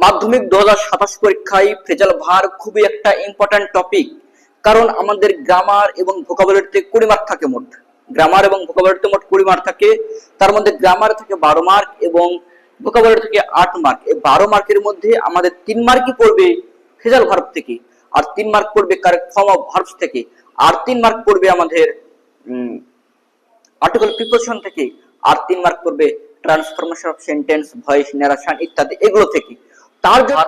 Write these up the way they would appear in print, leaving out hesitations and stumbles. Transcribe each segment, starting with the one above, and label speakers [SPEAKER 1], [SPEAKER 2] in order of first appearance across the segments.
[SPEAKER 1] মাধ্যমিক 2027 পরীক্ষায় ফ্রেজাল ভার খুবই একটা ইম্পর্টেন্ট টপিক। কারণ আমাদের গ্রামার এবং ভোকাবুলারিতে 20 মার্ক থাকে মোট। গ্রামার এবং ভোকাবুলারিতে মোট 20 মার্ক থাকে। তার মধ্যে গ্রামার থেকে 12 মার্ক এবং ভোকাবুলারি থেকে 8 মার্ক। এই 12 মার্কের মধ্যে আমাদের 3 মার্কই পড়বে ফ্রেজাল ভার্ব থেকে, আর 3 মার্ক পড়বে কারেক্ট ফর্ম অফ ভার্বস থেকে, আর 3 মার্ক পড়বে আমাদের আর্টিকেল প্রিপোজিশন থেকে, আর 3 মার্ক পড়বে transformation of sentence, voice, narration ইত্যাদি এগুলো থেকে। তার জন্য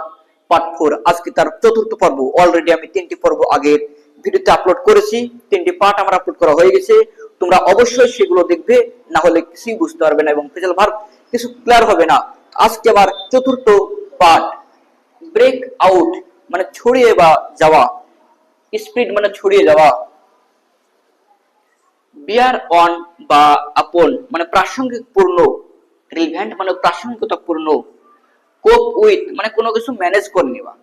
[SPEAKER 1] পার্ট 4 আজকে তার চতুর্থ পর্ব। অলরেডি আমি 3টি পর্ব আগের ভিডিওতে আপলোড করেছি, 3টি পার্ট আমার আপলোড করা হয়ে গেছে। তোমরা অবশ্যই সেগুলো দেখবে, না হলে কিছুই বুঝতে পারবে না এবং ফ্রেজাল ভার্ব কিছু ক্লিয়ার হবে না। আজকে আবার চতুর্থ পার্ট, ব্রেক আউট মানে ছড়িয়ে বা যাওয়া, স্প্রিড মানে ছড়িয়ে যাওয়া, বিয়ার অন বা আপন মানে প্রাসঙ্গিক পূর্ণ, রিলেভেন্ট মানে প্রাসঙ্গিকতাপূর্ণ, কোপ উইথ মানে কোনো কিছু ম্যানেজ করে নেওয়া,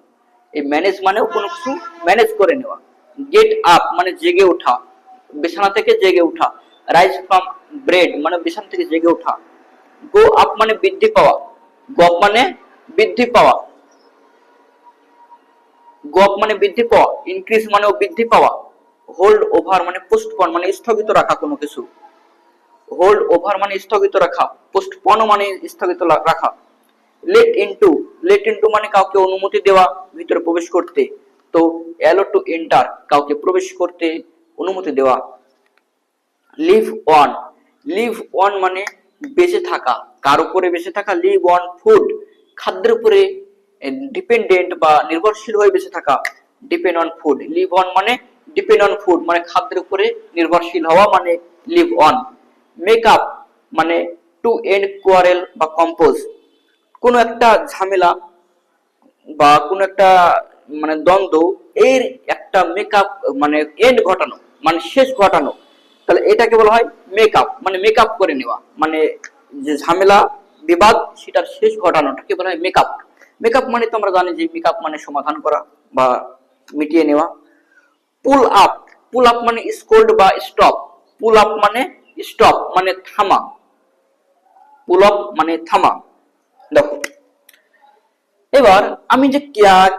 [SPEAKER 1] এই ম্যানেজ মানেও কোনো কিছু ম্যানেজ করে নেওয়া, গেট আপ মানে জেগে ওঠা, বিছানা থেকে জেগে ওঠা, রাইজ ফ্রম ব্রেড মানে বিছানা থেকে জেগে ওঠা, গো আপ মানে বৃদ্ধি পাওয়া, গো আপ মানে বৃদ্ধি পাওয়া, গো আপ মানে বৃদ্ধি পাওয়া, ইনক্রিজ মানেও বৃদ্ধি পাওয়া, হোল্ড ওভার মানে পোস্টপন মানে স্থগিত রাখা কোনো কিছু, হোল্ড ওভার মানে স্থগিত রাখা, পোস্টপন মানে স্থগিত রাখা, লেট ইনটু মানে কাউকে অনুমতি দেওয়া ভিতরে প্রবেশ করতে, তো অ্যালো টু এন্টার কাউকে প্রবেশ করতে অনুমতি দেওয়া, লিভ অন মানে বেঁচে থাকা, কার উপরে বেঁচে থাকা, লিভ অন ফুড খাদ্যের উপরে ডিপেন্ডেন্ট বা নির্ভরশীল হয়ে বেঁচে থাকা, depend on food, live on মানে ডিপেন্ড অন ফুড মানে খাদ্যের উপরে নির্ভরশীল হওয়া মানে লিভ অন, মেক আপ মানে টু এন্ড কোয়ারেল বা কম্পোজ কোন একটা ঝামেলা বা কোন একটা মানে দ্বন্দ্ব এর একটা মেকআপ মানে এন্ড ঘটানো মানে শেষ ঘটানো, তাহলে এটাকে বলা হয় মেকআপ মানে মেকআপ করে নেওয়া, মানে যে ঝামেলা বিবাদ সেটার শেষ ঘটানোটাকে বলা হয় মেকআপ। মেকআপ মানে তো আমরা জানি যে মেকআপ মানে সমাধান করা বা মিটিয়ে নেওয়া। পুল আপ মানে স্কোল্ড বা স্টপ, পুল আপ মানে স্টপ মানে থামা, পুল আপ মানে থামা। দেখো এবার আমি যে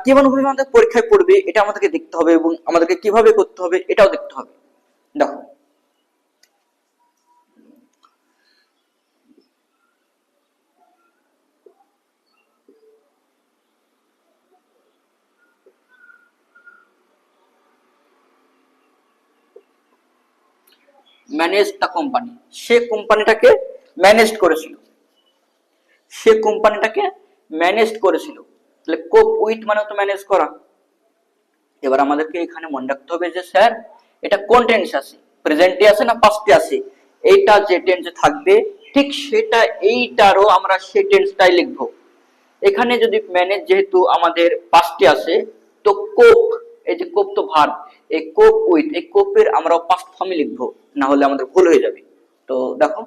[SPEAKER 1] কেমন ভাবে আমাদের পরীক্ষায় পড়বে এটা আমাদেরকে দেখতে হবে এবং আমাদেরকে কিভাবে করতে হবে এটাও দেখতে হবে। দেখো ম্যানেজ দ্য কোম্পানি, সে কোম্পানিটাকে ম্যানেজ করেছিল, সে কোম্পানিটাকে ম্যানেজ করেছিল, তাহলে কোপ উইথ মানে তো ম্যানেজ করা। এবার আমাদেরকে এখানে মনে রাখতে হবে যে স্যার এটা কোন টেন্স আছে, প্রেজেন্টে আছে না পাস্টে আছে, এইটা যে টেন্সে থাকবে ঠিক সেটা এইটারও আমরা সেই টেন্সটাই লিখবো। এখানে যদি ম্যানেজ যেহেতু আমাদের পাস্টে আছে, তো কোপ, এই যে কোপ তো ভার্ব, এই কোপ উইথ এই কোপের আমরা পাস্ট ফর্মে লিখবো, না হলে আমাদের ভুল হয়ে যাবে। তো দেখো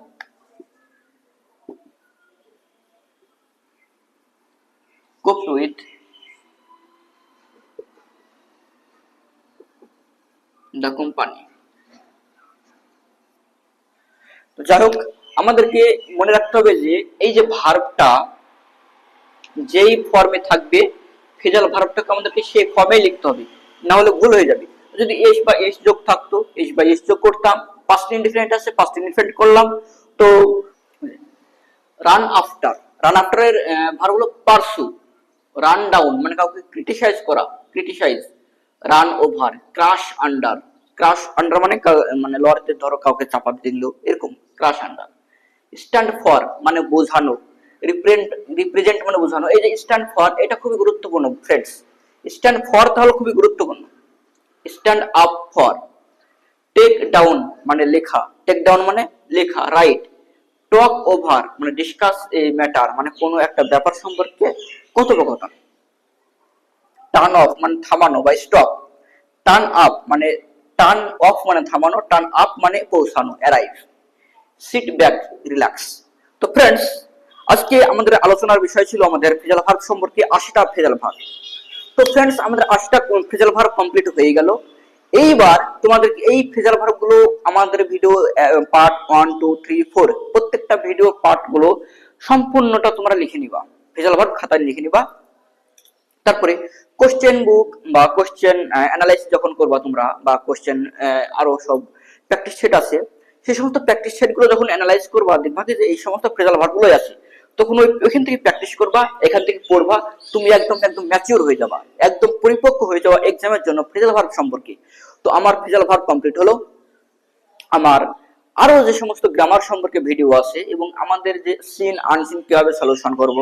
[SPEAKER 1] কোপ উইথ দ্য কোম্পানি। তো যাই হোক আমাদেরকে মনে রাখতে হবে যে এই যে ভার্বটা যেই ফর্মে থাকবে ফ্রেজাল ভার্বটাকে আমাদেরকে সেই ফর্মেই লিখতে হবে, না হলে ভুল হয়ে যাবে। যদি এস বা এস যোগ থাকতো এস বা এস যোগ করতাম, পাস্ট ইনডিফিনিট আছে পাস্ট ইনডিফিনিট করলাম। তো রান আফটার এর ভার্ব হলো পারসু, রান ডাউন মানে কাউকে ক্রিটিসাইজ করা, criticise, run over, crash under মানে মানে লরিতে ধরো কাউকে চাপা দিল এরকম ক্রাশ আন্ডার, স্ট্যান্ড ফর মানে বোঝানো, রিপ্রেজেন্ট মানে বোঝানো। এই যে স্ট্যান্ড ফর এটা খুবই গুরুত্বপূর্ণ ফ্রেন্ডস, স্ট্যান্ড ফর তাহলে খুবই গুরুত্বপূর্ণ। Stand up for, take down মানে লেখা, টেক ডাউন মানে লেখা, রাইট, টক ওভার মানে ডিসকাস এ ম্যাটার মানে কোনো একটা ব্যাপার সম্পর্কে কথোপকথন, টার্ন অফ মানে থামানো বা স্টপ, টার্ন আপ মানে টার্ন অফ মানে থামানো, টার্ন আপ মানে পৌঁছানো, অ্যারাইভ, সিট ব্যাক রিল্যাক্স। তো ফ্রেন্ডস আজকে আমাদের আলোচনার বিষয় ছিল আমাদের ফ্রেজাল ভার্ব সম্পর্কে 80টা ফ্রেজাল ভার্ব। তো ফ্রেন্ডস আমাদের 80টা ফ্রেজাল ভার্ব কমপ্লিট হয়ে গেল। এইবার তোমাদের এই ফ্রেজাল ভার্ব গুলো আমাদের ভিডিও পার্ট 1 2 3 4 প্রত্যেকটা ভিডিও পার্ট গুলো সম্পূর্ণটা তোমরা লিখে নিবা, ফ্রেজাল ভার্ব খাতায় লিখে নিবা। তারপরে কোশ্চেন বুক বা কোশ্চেন অ্যানালাইসিস যখন করবা তোমরা, বা কোশ্চেন আরো সব প্র্যাকটিস সেট আছে, সেই সমস্ত প্র্যাকটিস সেট গুলো যখন অ্যানালাইজ করবা, দেখবা যে এই সমস্ত ফ্রেজাল ভার্ব গুলোই আছে। তখন ওইখান থেকে প্র্যাকটিস করবা, এখান থেকে পড়বা, তুমি একদম একদম ম্যাচিওর হয়ে যাবা, একদম পরিপক্ক হয়ে যাওয়া এক্সামের জন্য ফ্রেজাল ভার্ব সম্পর্কে। তো আমার ফ্রেজাল ভার্ব কমপ্লিট হলো। আমার আরো যে সমস্ত গ্রামার সম্পর্কে ভিডিও আছে, এবং আমাদের যে সিন আনসিন কিভাবে সলিউশন করব,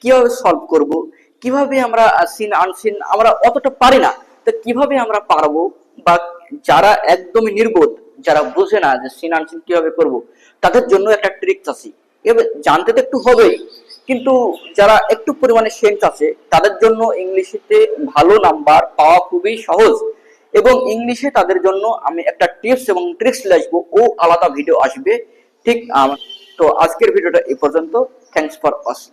[SPEAKER 1] কিভাবে সলভ করব, কিভাবে আমরা সিন আনসিন আমরা অতটা পারি না, তো কিভাবে আমরা পারবো, বা যারা একদমই নির্বোধ, যারা বোঝে না যে সিন আনসিন কিভাবে করব, তাদের জন্য একটা ট্রিক্স আছে। এবার জানতে তো একটু হবেই, কিন্তু যারা একটু পরিমাণে সেন্স আছে তাদের জন্য ইংলিশেতে ভালো নাম্বার পাওয়া খুবই সহজ। এবং ইংলিশে তাদের জন্য আমি একটা টিপস এবং ট্রিক্স লিখবো, ও আলাদা ভিডিও আসবে। ঠিক তো আজকের ভিডিওটা এই পর্যন্ত। Thanks for watching.